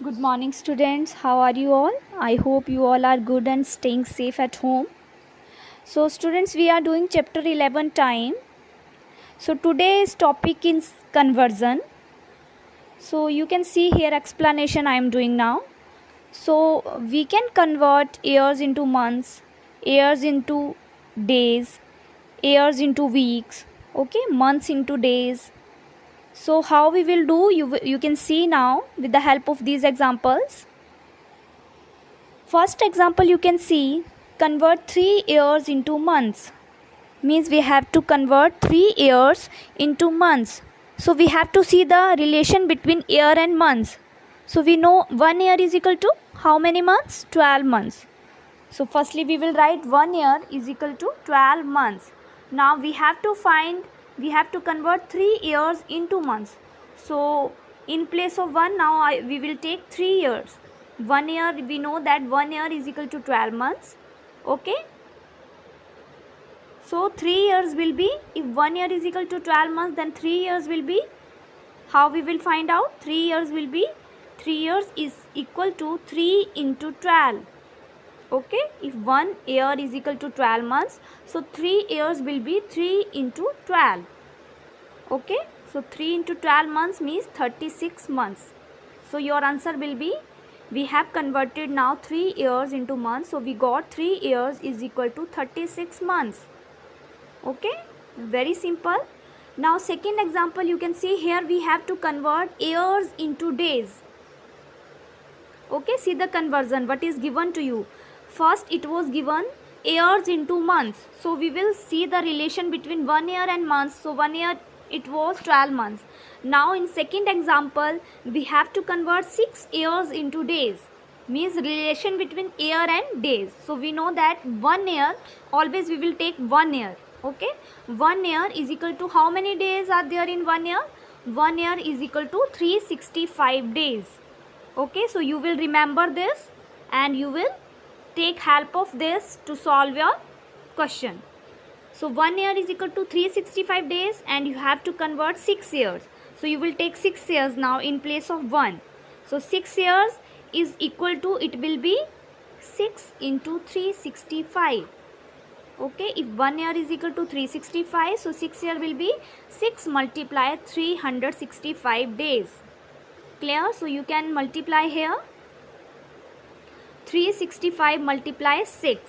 Good morning, students. How are you all? I hope you all are good and staying safe at home. So, students, we are doing chapter 11 time. So, today's topic is conversion. So, you can see here explanation I am doing now. So, we can convert years into months, years into days, years into weeks, okay, months into days. So, how we will do, you can see now with the help of these examples. First example you can see, convert 3 years into months. Means we have to convert 3 years into months. So we have to see the relation between year and months. So we know 1 year is equal to how many months? 12 months. So firstly we will write 1 year is equal to 12 months. Now we have to convert 3 years into months. So in place of 1 now we will take 3 years. 1 year, we know that 1 year is equal to 12 months. Okay. So 3 years will be, if 1 year is equal to 12 months, then 3 years will be, how we will find out? 3 years will be, 3 years is equal to 3 into 12. Okay, if 1 year is equal to 12 months, so 3 years will be 3 into 12. Okay, so 3 into 12 months means 36 months. So your answer will be, we have converted now 3 years into months, so we got 3 years is equal to 36 months. Okay, very simple. Now second example, you can see here we have to convert years into days. Okay, see the conversion what is given to you. First it was given years into months, so we will see the relation between 1 year and months. So 1 year it was 12 months. Now in second example we have to convert 6 years into days, means relation between year and days. So we know that 1 year, always we will take 1 year. Okay, 1 year is equal to how many days are there in 1 year? 1 year is equal to 365 days. Okay, so you will remember this and you will take help of this to solve your question. So 1 year is equal to 365 days and you have to convert 6 years. So you will take 6 years now in place of 1. So 6 years is equal to, it will be 6 into 365. Okay, if 1 year is equal to 365, so 6 year will be 6 multiply 365 days. Clear? So you can multiply here. 365 multiply 6.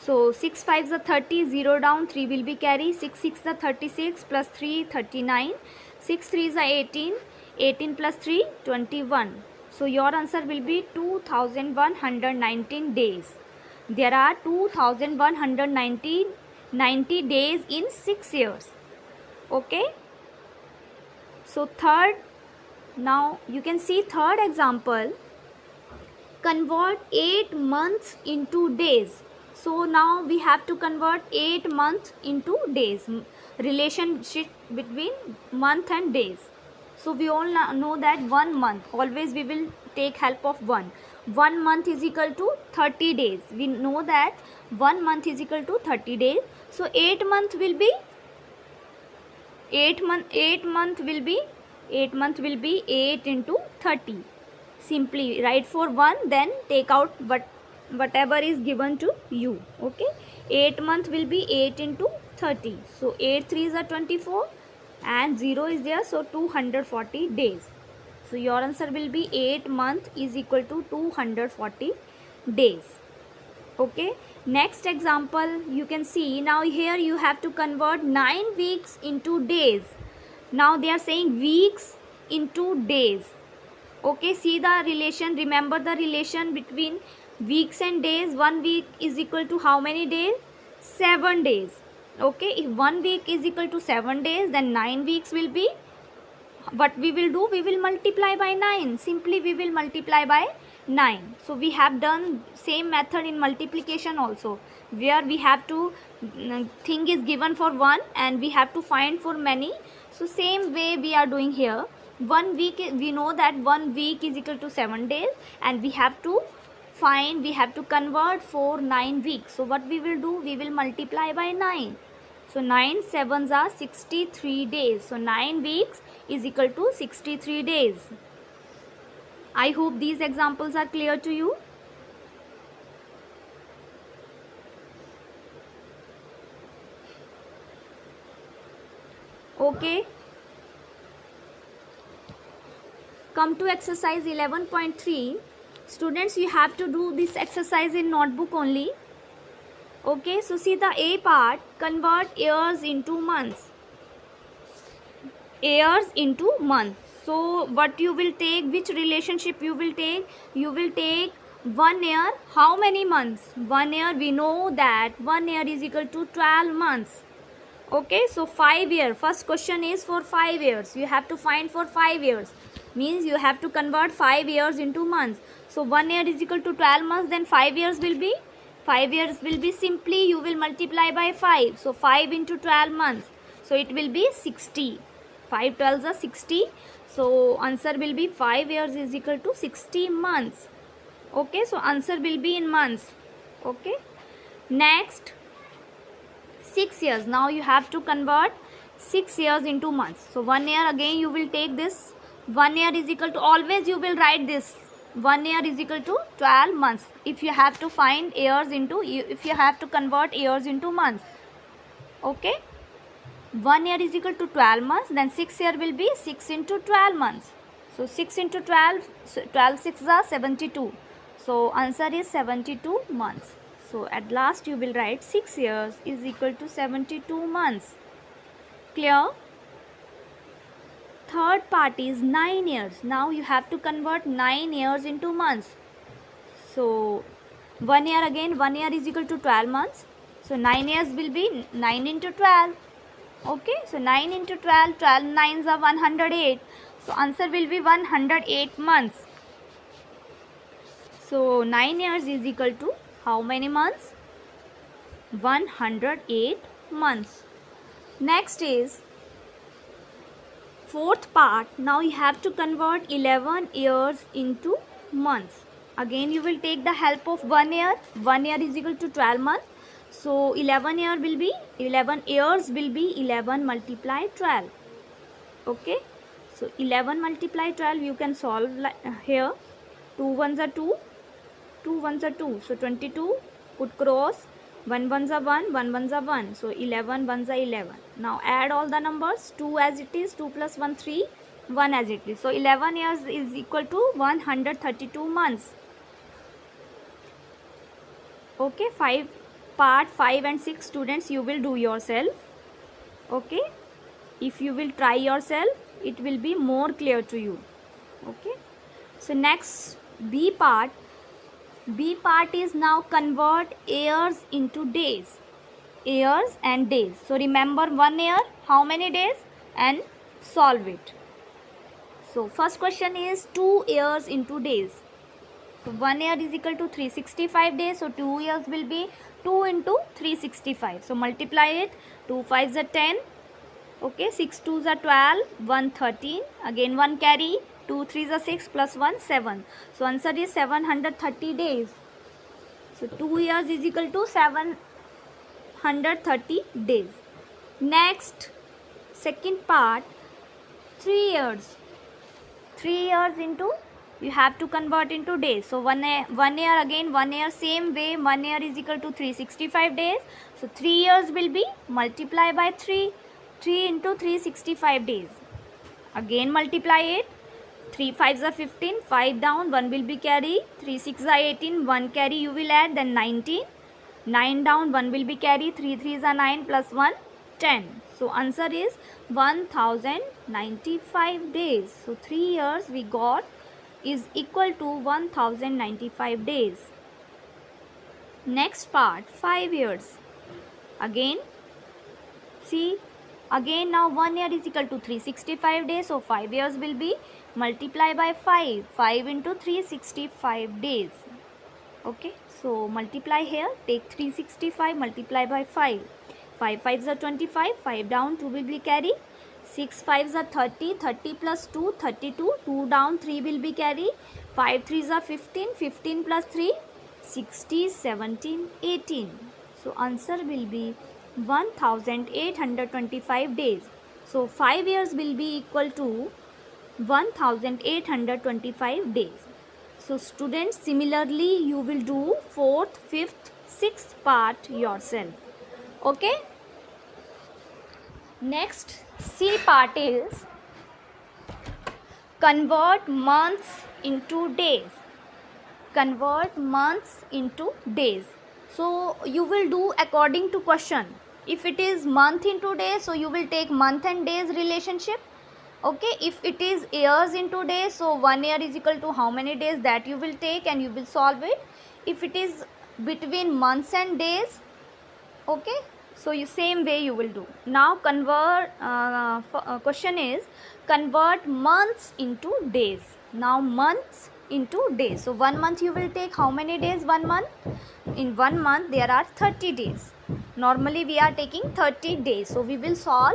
So 6 5s are 30, 0 down, 3 will be carry. 6 6 are 36 plus 3 39. 6 3s are 18, 18 plus 3 21. So your answer will be 2119 days. There are 2190 days in 6 years. Okay. So third, now you can see third example, convert 8 months into days. So now we have to convert 8 months into days, relationship between month and days. So we all know that 1 month, always we will take help of 1. 1 month is equal to 30 days. We know that 1 month is equal to 30 days. So 8 month will be 8 month will be 8 into 30. Simply write for 1, then take out whatever is given to you. Okay, 8 month will be 8 into 30. So 8 3s are 24 and 0 is there, so 240 days. So your answer will be 8 month is equal to 240 days. Okay, next example you can see, now here you have to convert 9 weeks into days. Now they are saying weeks into days. Okay, see the relation, remember the relation between weeks and days. 1 week is equal to how many days? 7 days. Okay, if 1 week is equal to 7 days, then 9 weeks will be, what we will do, we will multiply by 9. Simply we will multiply by 9. So we have done same method in multiplication also, where we have to, thing is given for 1 and we have to find for many. So same way we are doing here. 1 week, we know that 1 week is equal to 7 days and we have to convert for 9 weeks. So what we will do, we will multiply by 9. So 9 7s are 63 days. So 9 weeks is equal to 63 days. I hope these examples are clear to you. Okay. Come to exercise 11.3. Students, you have to do this exercise in notebook only. Okay, so see the A part, convert years into months. Years into months. So what you will take, which relationship you will take? You will take 1 year. How many months? 1 year, we know that 1 year is equal to 12 months. Okay, so 5 years. First question is for 5 years. You have to find for 5 years. Means you have to convert 5 years into months. So 1 year is equal to 12 months. Then 5 years will be? 5 years will be simply you will multiply by 5. So 5 into 12 months. So it will be 60. 5 12s are 60. So answer will be 5 years is equal to 60 months. Okay, so answer will be in months. Okay. Next, 6 years. Now you have to convert 6 years into months. So 1 year, again you will take this. 1 year is equal to, always you will write this. 1 year is equal to 12 months. If you have to find years into, if you have to convert years into months. Okay. 1 year is equal to 12 months. Then 6 year will be 6 into 12 months. So 6 into 12, so 12 6 are 72. So answer is 72 months. So at last you will write 6 years is equal to 72 months. Clear? Third part is 9 years. Now you have to convert 9 years into months. So 1 year, again 1 year is equal to 12 months. So 9 years will be 9 into 12. Okay, so 9 into 12, 12 9s are 108. So answer will be 108 months. So 9 years is equal to how many months? 108 months. Next is fourth part. Now you have to convert 11 years into months. Again you will take the help of 1 year. 1 year is equal to 12 months. So 11 years will be 11 multiplied 12. Okay. So 11 multiplied 12 you can solve here. 2 ones are 2. 2 ones are 2. So 22, put cross. 1 ones are 1, 1 ones are 1. So 11 ones are 11. Now add all the numbers. 2 as it is, 2 plus 1, 3, 1 as it is. So 11 years is equal to 132 months. Okay, part 5 and 6 students you will do yourself. Okay, if you will try yourself, it will be more clear to you. Okay, so next B part. B part is now convert years into days. Years and days. So remember 1 year, how many days? And solve it. So first question is 2 years into days. So 1 year is equal to 365 days. So 2 years will be 2 into 365. So multiply it. 2 5s are 10. Okay, 6 2s are 12. 1 13. Again 1 carry. 2 3s are 6 plus 1 7. So answer is 730 days. So 2 years is equal to 730 days. Next, second part, 3 years. 3 years into, you have to convert into days. So 1 year again, 1 year same way, 1 year is equal to 365 days. So 3 years will be multiply by 3. 3 into 365 days. Again multiply it. 3 5s are 15, 5 down, 1 will be carry, 3 6 are 18, 1 carry you will add, then 19, 9 down, 1 will be carry, 3 3s are 9 plus 1, 10. So answer is 1095 days. So 3 years we got is equal to 1095 days. Next part, 5 years. Again, see, again now 1 year is equal to 365 days. So 5 years will be multiply by 5. 5 into 365 days. Okay, so multiply here. Take 365, multiply by 5. 5 5s are 25. 5 down, 2 will be carry. 6 5s are 30. 30 plus 2, 32. 2 down, 3 will be carry. 5 3s are 15. 15 plus 3, 60, 17, 18. So answer will be 1825 days. So 5 years will be equal to 1825 days. So students, similarly you will do 4th, 5th, 6th part yourself. Okay. Next C part is convert months into days. Convert months into days. So you will do according to question. If it is month into days, so you will take month and days relationship. Okay, if it is years into days, so 1 year is equal to how many days, that you will take and you will solve it. If it is between months and days, okay, so you same way you will do. Now convert question is convert months into days. Now months into days. So 1 month you will take how many days? 1 month. In 1 month there are 30 days. Normally we are taking 30 days. So we will solve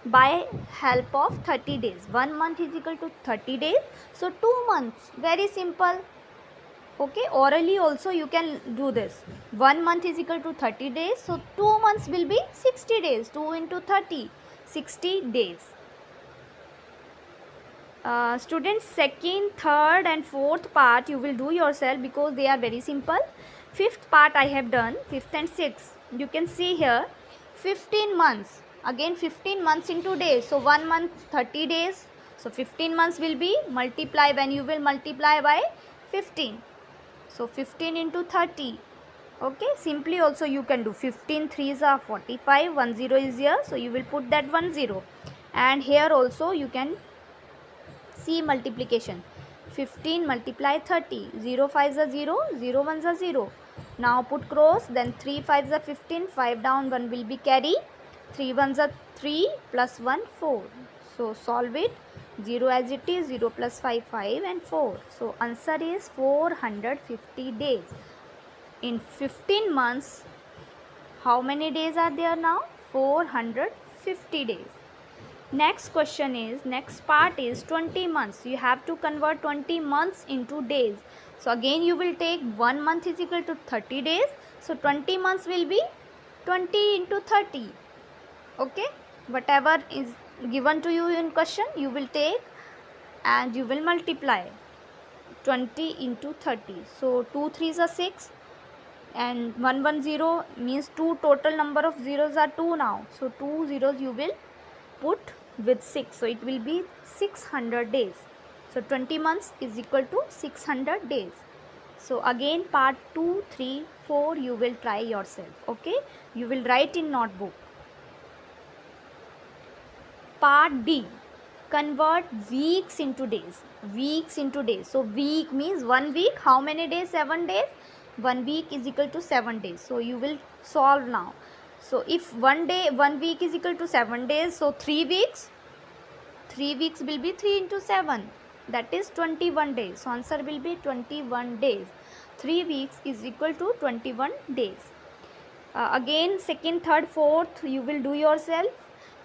by help of 30 days. 1 month is equal to 30 days. So 2 months. Very simple. Okay, orally also you can do this. 1 month is equal to 30 days. So 2 months will be 60 days. 2 into 30, 60 days. Students, second, third and fourth part you will do yourself because they are very simple. Fifth part I have done, fifth and sixth. You can see here 15 months. Again 15 months into days. So 1 month 30 days. So 15 months will be multiply when you will multiply by 15. So 15 into 30. Okay, simply also you can do 15 3s are 45, 1 0 is here, so you will put that 1 0. And here also you can see multiplication. 15 multiply 30, 0 5s are 0, 0 1s are 0. Now put cross, then 3 5s are 15, 5 down, 1 will be carry, 3 1s are 3 plus 1 4. So solve it. 0 as it is, 0 plus 5 5 and 4. So answer is 450 days. In 15 months, how many days are there now? 450 days. Next question is, next part is 20 months. You have to convert 20 months into days. So again you will take 1 month is equal to 30 days. So 20 months will be 20 into 30. Okay, whatever is given to you in question you will take and you will multiply 20 into 30. So 2 3s are 6 and 1 1 0 means 2 total number of zeros are 2 now. So 2 zeros you will put with 6. So it will be 600 days. So 20 months is equal to 600 days. So again part 2, 3, 4 you will try yourself. Okay, you will write in notebook. Part D, convert weeks into days. Weeks into days. So week means 1 week. How many days? 7 days. 1 week is equal to 7 days. So you will solve now. So if 1 week is equal to 7 days, so 3 weeks. 3 weeks will be 3 into 7. That is 21 days. So answer will be 21 days. 3 weeks is equal to 21 days. Again second, third, fourth you will do yourself.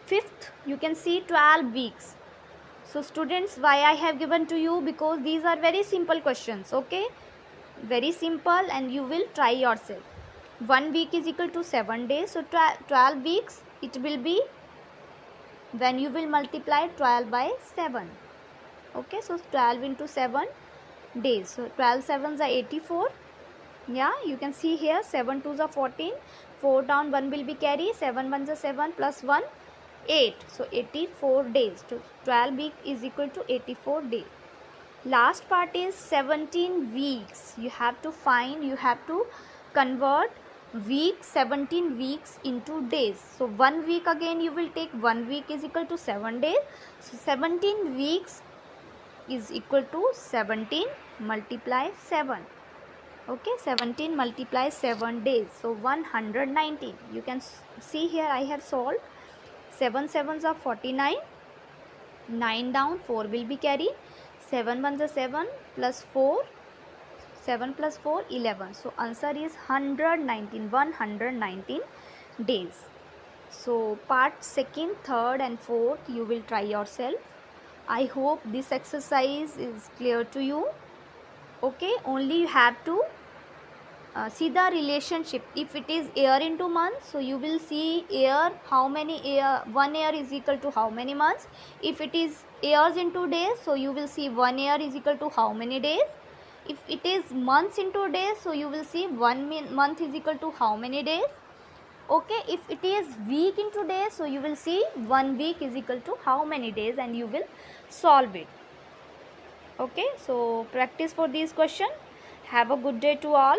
Fifth you can see 12 weeks. So students, why I have given to you? Because these are very simple questions. Okay, very simple and you will try yourself. 1 week is equal to 7 days. So 12 weeks it will be when you will multiply 12 by 7. Okay, so 12 into 7 days. So 12 sevens are 84. Yeah, you can see here 7 2s are 14. 4 down, 1 will be carry. 7 1s are 7 plus 1 8. So 84 days. So 12 week is equal to 84 days. Last part is 17 weeks. You have to find, you have to convert weeks, 17 weeks into days. So 1 week again you will take 1 week is equal to 7 days. So 17 weeks is equal to 17 multiply 7. Okay, 17 multiply 7 days. So 119. You can see here I have solved. 7 sevens are 49. 9 down, 4 will be carry. 7 1s are 7 plus 4. 7 plus 4, 11. So answer is 119 days. So part second, third and fourth you will try yourself. I hope this exercise is clear to you. Okay, only you have to see the relationship. If it is year into month, so you will see year, how many year, 1 year is equal to how many months. If it is years into days, so you will see 1 year is equal to how many days. if it is months into days, so you will see 1 month is equal to how many days. Okay, if it is week into days, so you will see 1 week is equal to how many days, and you will solve it. Okay, so practice for these questions. Have a good day to all.